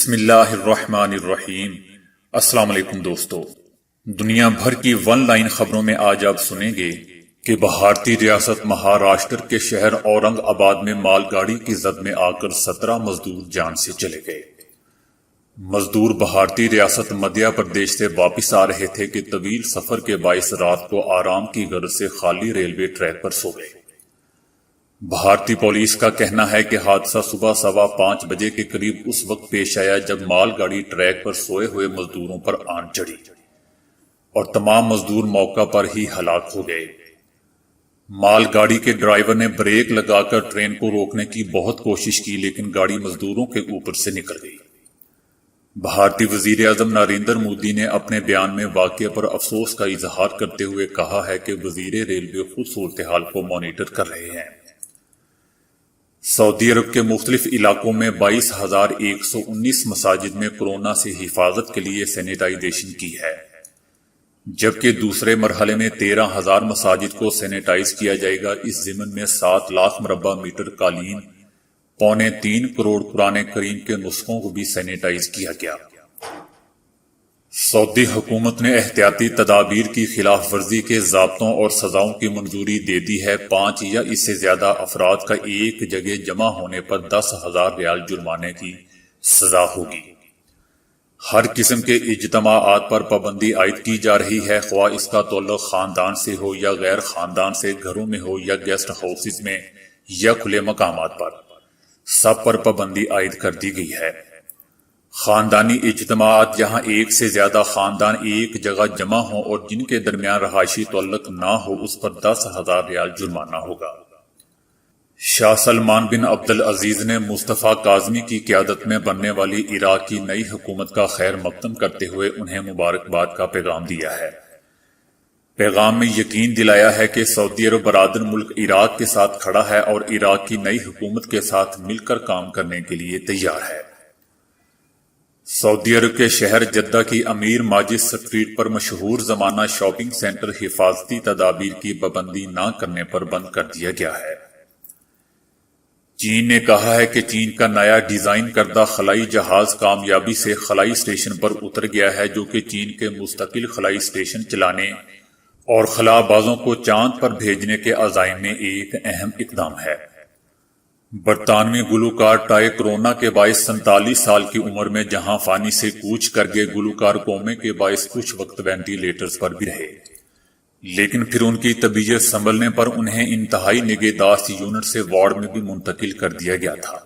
بسم اللہ الرحمن الرحیم۔ السلام علیکم دوستو، دنیا بھر کی ون لائن خبروں میں آج آپ سنیں گے کہ بھارتی ریاست مہاراشٹر کے شہر اورنگ آباد میں مال گاڑی کی زد میں آ کر 17 مزدور جان سے چلے گئے۔ مزدور بھارتی ریاست مدھیہ پردیش سے واپس آ رہے تھے کہ طویل سفر کے باعث رات کو آرام کی غرض سے خالی ریلوے ٹریک پر سو گئے۔ بھارتی پولیس کا کہنا ہے کہ حادثہ صبح 5:15 بجے کے قریب اس وقت پیش آیا جب مال گاڑی ٹریک پر سوئے ہوئے مزدوروں پر آن چڑھی اور تمام مزدور موقع پر ہی ہلاک ہو گئے۔ مال گاڑی کے ڈرائیور نے بریک لگا کر ٹرین کو روکنے کی بہت کوشش کی لیکن گاڑی مزدوروں کے اوپر سے نکل گئی۔ بھارتی وزیر اعظم نریندر مودی نے اپنے بیان میں واقعے پر افسوس کا اظہار کرتے ہوئے کہا ہے کہ وزیر ریلوے خود صورتحال کو مانیٹر کر رہے ہیں۔ سعودی عرب کے مختلف علاقوں میں 22,119 مساجد میں کورونا سے حفاظت کے لیے سینیٹائزیشن کی ہے، جبکہ دوسرے مرحلے میں 13,000 مساجد کو سینیٹائز کیا جائے گا۔ اس ضمن میں 7 لاکھ مربع میٹر قالین، 3.25 کروڑ قرآن کریم کے نسخوں کو بھی سینیٹائز کیا گیا۔ سعودی حکومت نے احتیاطی تدابیر کی خلاف ورزی کے ضابطوں اور سزاؤں کی منظوری دے دی ہے۔ 5 یا اس سے زیادہ افراد کا ایک جگہ جمع ہونے پر 10,000 ریال جرمانے کی سزا ہوگی۔ ہر قسم کے اجتماعات پر پابندی عائد کی جا رہی ہے، خواہ اس کا تعلق خاندان سے ہو یا غیر خاندان سے، گھروں میں ہو یا گیسٹ ہاؤسز میں یا کھلے مقامات پر، سب پر پابندی عائد کر دی گئی ہے۔ خاندانی اجتماعات جہاں ایک سے زیادہ خاندان ایک جگہ جمع ہوں اور جن کے درمیان رہائشی تعلق نہ ہو، اس پر 10,000 ریال جرمانہ ہوگا۔ شاہ سلمان بن عبدالعزیز نے مصطفیٰ کاظمی کی قیادت میں بننے والی عراق کی نئی حکومت کا خیر مقدم کرتے ہوئے انہیں مبارکباد کا پیغام دیا ہے۔ پیغام میں یقین دلایا ہے کہ سعودی عرب برادر ملک عراق کے ساتھ کھڑا ہے اور عراق کی نئی حکومت کے ساتھ مل کر کام کرنے کے لیے تیار ہے۔ سعودی عرب کے شہر جدہ کی امیر ماجد سٹریٹ پر مشہور زمانہ شاپنگ سینٹر حفاظتی تدابیر کی پابندی نہ کرنے پر بند کر دیا گیا ہے۔ چین نے کہا ہے کہ چین کا نیا ڈیزائن کردہ خلائی جہاز کامیابی سے خلائی اسٹیشن پر اتر گیا ہے، جو کہ چین کے مستقل خلائی اسٹیشن چلانے اور خلا بازوں کو چاند پر بھیجنے کے عزائم میں ایک اہم اقدام ہے۔ برطانوی گلوکار ٹائے کورونا کے باعث 47 سال کی عمر میں جہاں فانی سے کوچ کر گئے، گلوکار کومے کے باعث کچھ وقت وینٹیلیٹرز پر بھی رہے، لیکن پھر ان کی طبیعت سنبھلنے پر انہیں انتہائی نگہداشت یونٹ سے وارڈ میں بھی منتقل کر دیا گیا تھا۔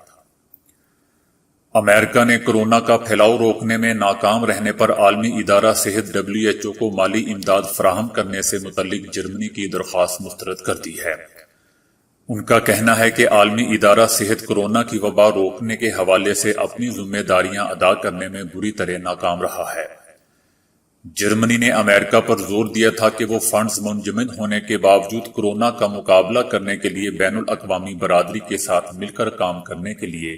امریکہ نے کورونا کا پھیلاؤ روکنے میں ناکام رہنے پر عالمی ادارہ صحت WHO کو مالی امداد فراہم کرنے سے متعلق جرمنی کی درخواست مسترد کر دی ہے۔ ان کا کہنا ہے کہ عالمی ادارہ صحت کورونا کی وبا روکنے کے حوالے سے اپنی ذمہ داریاں ادا کرنے میں بری طرح ناکام رہا ہے۔ جرمنی نے امریکہ پر زور دیا تھا کہ وہ فنڈز منجمد ہونے کے باوجود کورونا کا مقابلہ کرنے کے لیے بین الاقوامی برادری کے ساتھ مل کر کام کرنے کے لیے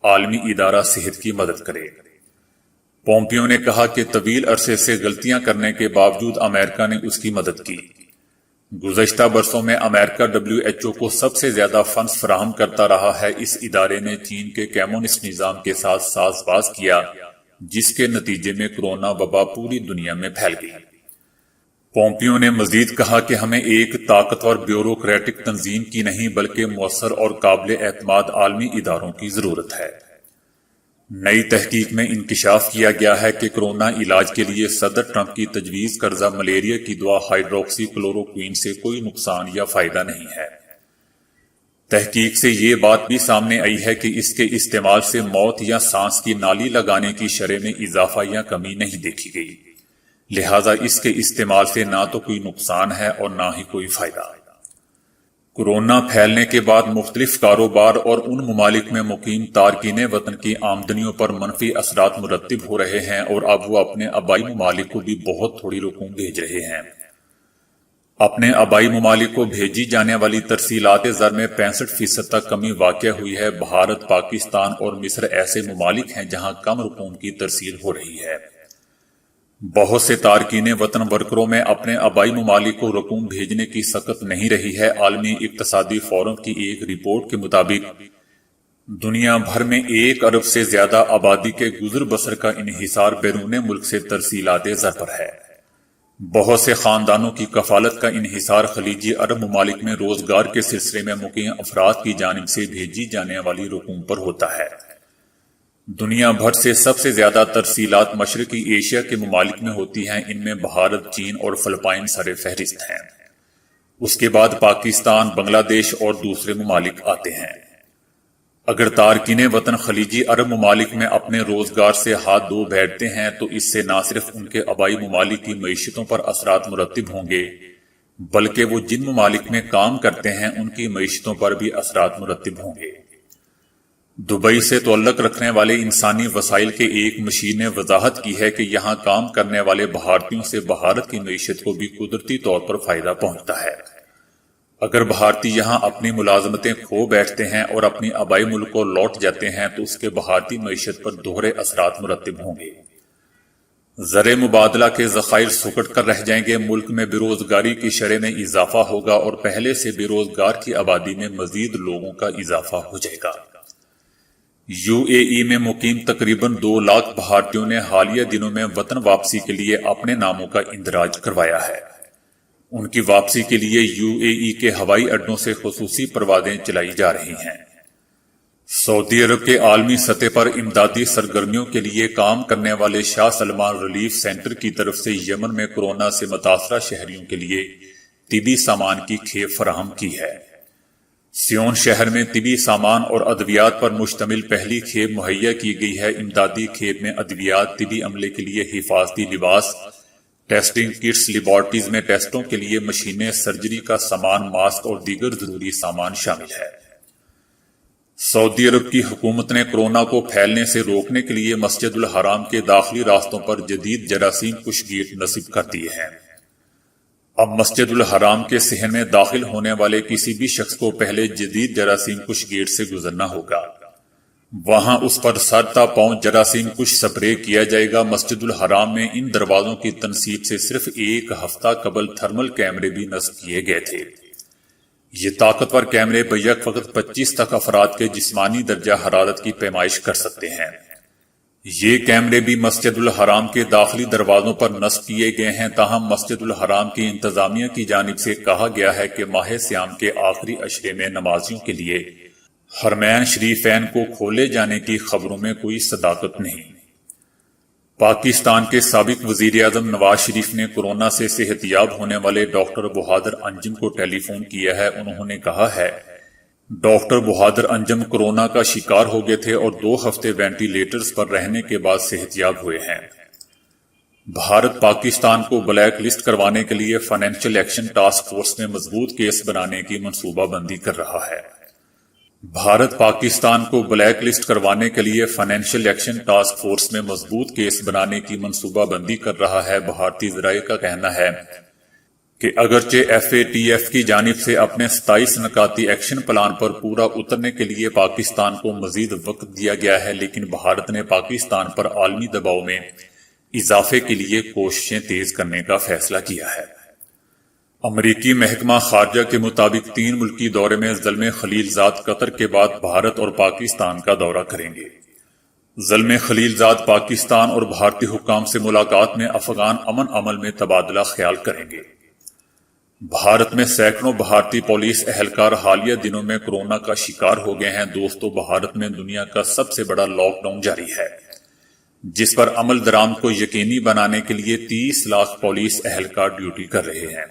عالمی ادارہ صحت کی مدد کرے۔ پومپیو نے کہا کہ طویل عرصے سے غلطیاں کرنے کے باوجود امریکہ نے اس کی مدد کی۔ گزشتہ برسوں میں امریکہ WHO کو سب سے زیادہ فنڈز فراہم کرتا رہا ہے۔ اس ادارے نے چین کے کمیونسٹ نظام کے ساتھ ساز باز کیا، جس کے نتیجے میں کورونا وبا پوری دنیا میں پھیل گئی۔ پومپیو نے مزید کہا کہ ہمیں ایک طاقتور بیوروکریٹک تنظیم کی نہیں بلکہ مؤثر اور قابل اعتماد عالمی اداروں کی ضرورت ہے۔ نئی تحقیق میں انکشاف کیا گیا ہے کہ کورونا علاج کے لیے صدر ٹرمپ کی تجویز کردہ ملیریا کی دوا ہائیڈروکسی کلوروکوین سے کوئی نقصان یا فائدہ نہیں ہے۔ تحقیق سے یہ بات بھی سامنے آئی ہے کہ اس کے استعمال سے موت یا سانس کی نالی لگانے کی شرح میں اضافہ یا کمی نہیں دیکھی گئی، لہذا اس کے استعمال سے نہ تو کوئی نقصان ہے اور نہ ہی کوئی فائدہ۔ کورونا پھیلنے کے بعد مختلف کاروبار اور ان ممالک میں مقیم تارکین وطن کی آمدنیوں پر منفی اثرات مرتب ہو رہے ہیں اور اب وہ اپنے آبائی ممالک کو بھی بہت تھوڑی رقوم بھیج رہے ہیں۔ اپنے آبائی ممالک کو بھیجی جانے والی ترسیلات زر میں 65% تک کمی واقع ہوئی ہے۔ بھارت، پاکستان اور مصر ایسے ممالک ہیں جہاں کم رقوم کی ترسیل ہو رہی ہے۔ بہت سے تارکین وطن ورکروں میں اپنے آبائی ممالک کو رقوم بھیجنے کی سخت نہیں رہی ہے۔ عالمی اقتصادی فورم کی ایک رپورٹ کے مطابق دنیا بھر میں 1 ارب سے زیادہ آبادی کے گزر بسر کا انحصار بیرون ملک سے ترسیلات زر پر ہے۔ بہت سے خاندانوں کی کفالت کا انحصار خلیجی عرب ممالک میں روزگار کے سلسلے میں مقیم افراد کی جانب سے بھیجی جانے والی رقوم پر ہوتا ہے۔ دنیا بھر سے سب سے زیادہ ترسیلات مشرقی ایشیا کے ممالک میں ہوتی ہیں، ان میں بھارت، چین اور فلپائن سر فہرست ہیں۔ اس کے بعد پاکستان، بنگلہ دیش اور دوسرے ممالک آتے ہیں۔ اگر تارکین وطن خلیجی عرب ممالک میں اپنے روزگار سے ہاتھ دھو بیٹھتے ہیں تو اس سے نہ صرف ان کے آبائی ممالک کی معیشتوں پر اثرات مرتب ہوں گے، بلکہ وہ جن ممالک میں کام کرتے ہیں ان کی معیشتوں پر بھی اثرات مرتب ہوں گے۔ دبئی سے تعلق رکھنے والے انسانی وسائل کے ایک مشیر نے وضاحت کی ہے کہ یہاں کام کرنے والے بھارتیوں سے بھارت کی معیشت کو بھی قدرتی طور پر فائدہ پہنچتا ہے۔ اگر بھارتی یہاں اپنی ملازمتیں کھو بیٹھتے ہیں اور اپنی آبائی ملک کو لوٹ جاتے ہیں تو اس کے بھارتی معیشت پر دوہرے اثرات مرتب ہوں گے۔ زر مبادلہ کے ذخائر سکڑ کر رہ جائیں گے، ملک میں بے روزگاری کی شرح میں اضافہ ہوگا اور پہلے سے بے روزگار کی آبادی میں مزید لوگوں کا اضافہ ہو جائے گا۔ یو اے ای میں مقیم تقریباً 2 لاکھ بھارتیوں نے حالیہ دنوں میں وطن واپسی کے لیے اپنے ناموں کا اندراج کروایا ہے۔ ان کی واپسی کے لیے یو اے ای کے ہوائی اڈوں سے خصوصی پروازیں چلائی جا رہی ہیں۔ سعودی عرب کے عالمی سطح پر امدادی سرگرمیوں کے لیے کام کرنے والے شاہ سلمان ریلیف سینٹر کی طرف سے یمن میں کورونا سے متاثرہ شہریوں کے لیے طبی سامان کی کھیپ فراہم کی ہے۔ سیون شہر میں طبی سامان اور ادویات پر مشتمل پہلی کھیپ مہیا کی گئی ہے۔ امدادی کھیپ میں ادویات، طبی عملے کے لیے حفاظتی لباس، ٹیسٹنگ کٹس، لیبارٹریز میں ٹیسٹوں کے لیے مشینیں، سرجری کا سامان، ماسک اور دیگر ضروری سامان شامل ہے۔ سعودی عرب کی حکومت نے کورونا کو پھیلنے سے روکنے کے لیے مسجد الحرام کے داخلی راستوں پر جدید جراثیم کش گیٹ نصب کر دیے ہیں۔ اب مسجد الحرام کے صحن میں داخل ہونے والے کسی بھی شخص کو پہلے جدید جراثیم کش گیٹ سے گزرنا ہوگا۔ وہاں اس پر سر تا پاؤں جراثیم کش سپرے کیا جائے گا۔ مسجد الحرام میں ان دروازوں کی تنصیب سے صرف 1 ہفتہ قبل تھرمل کیمرے بھی نصب کیے گئے تھے۔ یہ طاقتور کیمرے بیک وقت 25 تک افراد کے جسمانی درجہ حرارت کی پیمائش کر سکتے ہیں۔ یہ کیمرے بھی مسجد الحرام کے داخلی دروازوں پر نصب کیے گئے ہیں، تاہم مسجد الحرام کی انتظامیہ کی جانب سے کہا گیا ہے کہ ماہ سیام کے آخری عشرے میں نمازیوں کے لیے حرمین شریفین کو کھولے جانے کی خبروں میں کوئی صداقت نہیں۔ پاکستان کے سابق وزیر اعظم نواز شریف نے کورونا سے صحت یاب ہونے والے ڈاکٹر بہادر انجم کو ٹیلی فون کیا ہے۔ انہوں نے کہا ہے، ڈاکٹر بہادر انجم کورونا کا شکار ہو گئے تھے اور 2 ہفتے وینٹی لیٹرز پر رہنے کے بعد صحت یاب ہوئے ہیں۔ بھارت پاکستان کو بلیک لسٹ کروانے کے لیے فائنینشل ایکشن ٹاسک فورس میں مضبوط کیس بنانے کی منصوبہ بندی کر رہا ہے۔ بھارت پاکستان کو بلیک لسٹ کروانے کے لیے فائنینشل ایکشن ٹاسک فورس میں مضبوط کیس بنانے کی منصوبہ بندی کر رہا ہے۔ بھارتی ذرائع کا کہنا ہے کہ اگرچہ ایف اے ٹی ایف کی جانب سے اپنے 27 نکاتی ایکشن پلان پر پورا اترنے کے لیے پاکستان کو مزید وقت دیا گیا ہے، لیکن بھارت نے پاکستان پر عالمی دباؤ میں اضافے کے لیے کوششیں تیز کرنے کا فیصلہ کیا ہے۔ امریکی محکمہ خارجہ کے مطابق 3 ملکی دورے میں زلمے خلیل زاد قطر کے بعد بھارت اور پاکستان کا دورہ کریں گے۔ زلمے خلیل زاد پاکستان اور بھارتی حکام سے ملاقات میں افغان امن عمل میں تبادلہ خیال کریں گے۔ بھارت میں سینکڑوں بھارتی پولیس اہلکار حالیہ دنوں میں کورونا کا شکار ہو گئے ہیں۔ دوستو، بھارت میں دنیا کا سب سے بڑا لاک ڈاؤن جاری ہے، جس پر عمل درآمد کو یقینی بنانے کے لیے 30 لاکھ پولیس اہلکار ڈیوٹی کر رہے ہیں۔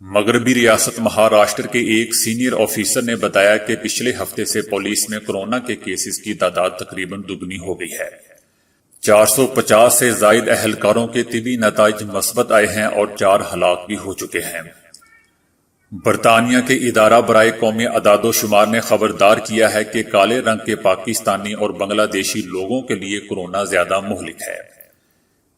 مغربی ریاست مہاراشٹر کے ایک سینئر آفیسر نے بتایا کہ پچھلے ہفتے سے پولیس میں کورونا کے کیسز کی تعداد تقریباً دگنی ہو گئی ہے۔ 450 سے زائد اہلکاروں کے طبی نتائج مثبت آئے ہیں اور 4 ہلاک بھی ہو چکے ہیں۔ برطانیہ کے ادارہ برائے قومی اعداد و شمار نے خبردار کیا ہے کہ کالے رنگ کے پاکستانی اور بنگلہ دیشی لوگوں کے لیے کورونا زیادہ مہلک ہے۔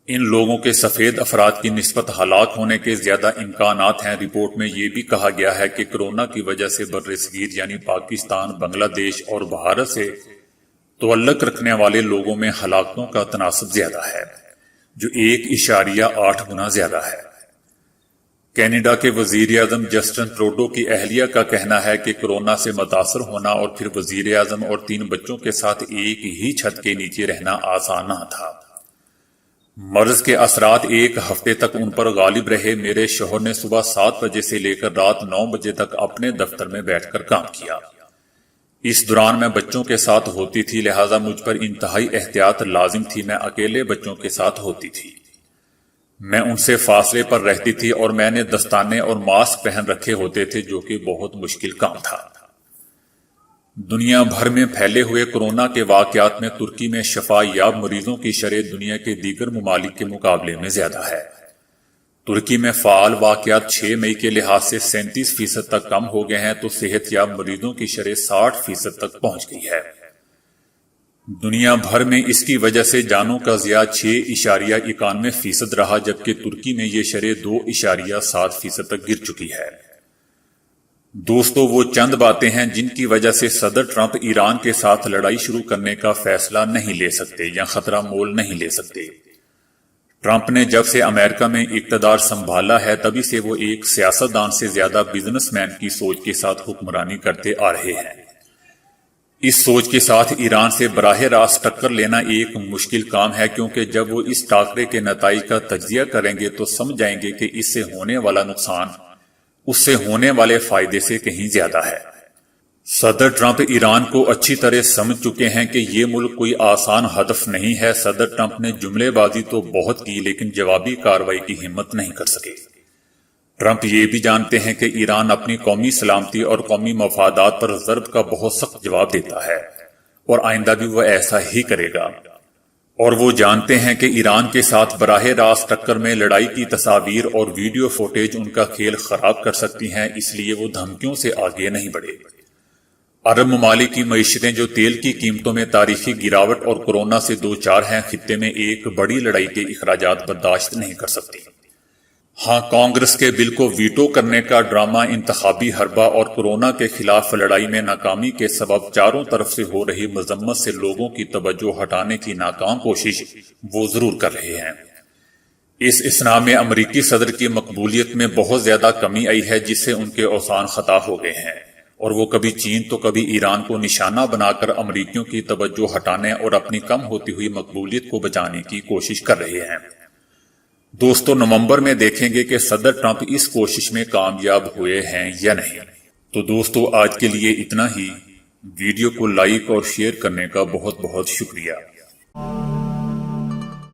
ان لوگوں کے سفید افراد کی نسبت ہلاک ہونے کے زیادہ امکانات ہیں۔ رپورٹ میں یہ بھی کہا گیا ہے کہ کورونا کی وجہ سے برصغیر یعنی پاکستان، بنگلہ دیش اور بھارت سے تعلق رکھنے والے لوگوں میں ہلاکتوں کا تناسب زیادہ ہے، جو 1.8 گنا زیادہ ہے۔ کینیڈا کے وزیر اعظم جسٹن ٹروڈو کی اہلیہ کا کہنا ہے کہ کورونا سے متاثر ہونا اور پھر وزیر اعظم اور 3 بچوں کے ساتھ ایک ہی چھت کے نیچے رہنا آسان نہ تھا۔ مرض کے اثرات 1 ہفتے تک ان پر غالب رہے۔ میرے شوہر نے صبح 7 بجے سے لے کر رات 9 بجے تک اپنے دفتر میں بیٹھ کر کام کیا۔ اس دوران میں بچوں کے ساتھ ہوتی تھی، لہٰذا مجھ پر انتہائی احتیاط لازم تھی۔ میں اکیلے بچوں کے ساتھ ہوتی تھی، میں ان سے فاصلے پر رہتی تھی اور میں نے دستانے اور ماسک پہن رکھے ہوتے تھے، جو کہ بہت مشکل کام تھا۔ دنیا بھر میں پھیلے ہوئے کورونا کے واقعات میں ترکی میں شفا یاب مریضوں کی شرح دنیا کے دیگر ممالک کے مقابلے میں زیادہ ہے۔ ترکی میں فعال واقعات 6 مئی کے لحاظ سے 37% تک کم ہو گئے ہیں، تو صحت یاب مریضوں کی شرح 60% تک پہنچ گئی ہے۔ دنیا بھر میں اس کی وجہ سے جانوں کا ضیاع 6.91% رہا، جبکہ ترکی میں یہ شرح 2.7% تک گر چکی ہے۔ دوستو، وہ چند باتیں ہیں جن کی وجہ سے صدر ٹرمپ ایران کے ساتھ لڑائی شروع کرنے کا فیصلہ نہیں لے سکتے یا خطرہ مول نہیں لے سکتے۔ ٹرمپ نے جب سے امریکہ میں اقتدار سنبھالا ہے، تبھی سے وہ ایک سیاستدان سے زیادہ بزنس مین کی سوچ کے ساتھ حکمرانی کرتے آ رہے ہیں۔ اس سوچ کے ساتھ ایران سے براہ راست ٹکر لینا ایک مشکل کام ہے، کیونکہ جب وہ اس ٹاکرے کے نتائج کا تجزیہ کریں گے تو سمجھ جائیں گے کہ اس سے ہونے والا نقصان اس سے ہونے والے فائدے سے کہیں زیادہ ہے۔ صدر ٹرمپ ایران کو اچھی طرح سمجھ چکے ہیں کہ یہ ملک کوئی آسان ہدف نہیں ہے۔ صدر ٹرمپ نے جملے بازی تو بہت کی، لیکن جوابی کارروائی کی ہمت نہیں کر سکے۔ ٹرمپ یہ بھی جانتے ہیں کہ ایران اپنی قومی سلامتی اور قومی مفادات پر ضرب کا بہت سخت جواب دیتا ہے، اور آئندہ بھی وہ ایسا ہی کرے گا۔ اور وہ جانتے ہیں کہ ایران کے ساتھ براہ راست ٹکر میں لڑائی کی تصاویر اور ویڈیو فوٹیج ان کا کھیل خراب کر سکتی ہیں، اس لیے وہ دھمکیوں سے آگے نہیں بڑھے۔ عرب ممالک کی معیشتیں جو تیل کی قیمتوں میں تاریخی گراوٹ اور کورونا سے دوچار ہیں، خطے میں ایک بڑی لڑائی کے اخراجات برداشت نہیں کر سکتی۔ ہاں، کانگریس کے بل کو ویٹو کرنے کا ڈرامہ، انتخابی حربہ اور کورونا کے خلاف لڑائی میں ناکامی کے سبب چاروں طرف سے ہو رہی مذمت سے لوگوں کی توجہ ہٹانے کی ناکام کوشش وہ ضرور کر رہے ہیں۔ اس اثناء میں امریکی صدر کی مقبولیت میں بہت زیادہ کمی آئی ہے، جس سے ان کے اوزان خطا ہو گئے ہیں، اور وہ کبھی چین تو کبھی ایران کو نشانہ بنا کر امریکیوں کی توجہ ہٹانے اور اپنی کم ہوتی ہوئی مقبولیت کو بچانے کی کوشش کر رہے ہیں۔ دوستو، نومبر میں دیکھیں گے کہ صدر ٹرمپ اس کوشش میں کامیاب ہوئے ہیں یا نہیں۔ تو دوستو، آج کے لیے اتنا ہی۔ ویڈیو کو لائک اور شیئر کرنے کا بہت بہت شکریہ۔